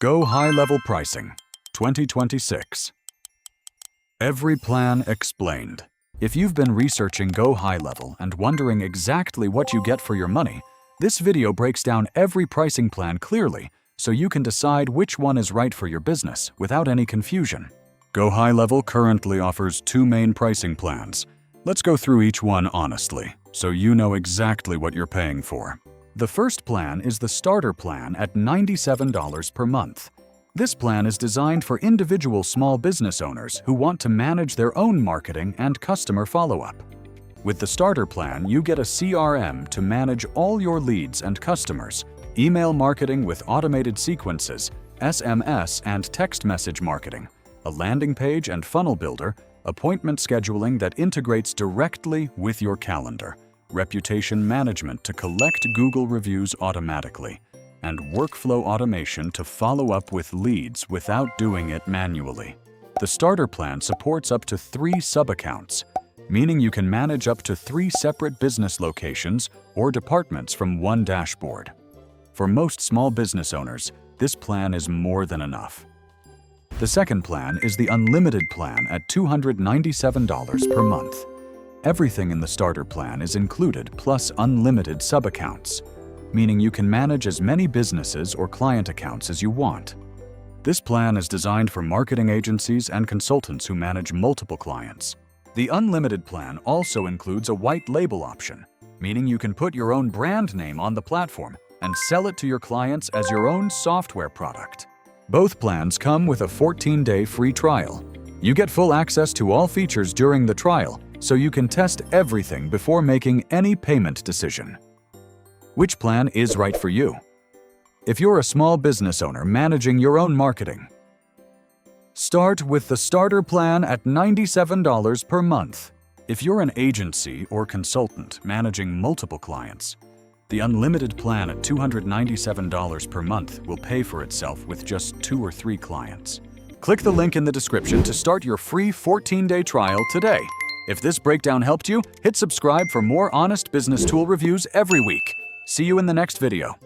Go High Level Pricing 2026. Every plan explained. If you've been researching Go High Level and wondering exactly what you get for your money, this video breaks down every pricing plan clearly so you can decide which one is right for your business without any confusion. Go High Level currently offers two main pricing plans. Let's go through each one honestly, so you know exactly what you're paying for. The first plan is the Starter Plan at $97 per month. This plan is designed for individual small business owners who want to manage their own marketing and customer follow-up. With the Starter Plan, you get a CRM to manage all your leads and customers, email marketing with automated sequences, SMS and text message marketing, a landing page and funnel builder, appointment scheduling that integrates directly with your calendar, reputation management to collect Google reviews automatically, and workflow automation to follow up with leads without doing it manually. The Starter Plan supports up to 3 sub-accounts, meaning you can manage up to 3 separate business locations or departments from one dashboard. For most small business owners, this plan is more than enough. The second plan is the Unlimited Plan at $297 per month. Everything in the Starter Plan is included plus unlimited sub-accounts, meaning you can manage as many businesses or client accounts as you want. This plan is designed for marketing agencies and consultants who manage multiple clients. The Unlimited Plan also includes a white label option, meaning you can put your own brand name on the platform and sell it to your clients as your own software product. Both plans come with a 14-day free trial. You get full access to all features during the trial, so you can test everything before making any payment decision. Which plan is right for you? If you're a small business owner managing your own marketing, start with the Starter Plan at $97 per month. If you're an agency or consultant managing multiple clients, the Unlimited Plan at $297 per month will pay for itself with just 2 or 3 clients. Click the link in the description to start your free 14-day trial today. If this breakdown helped you, hit subscribe for more honest business tool reviews every week. See you in the next video.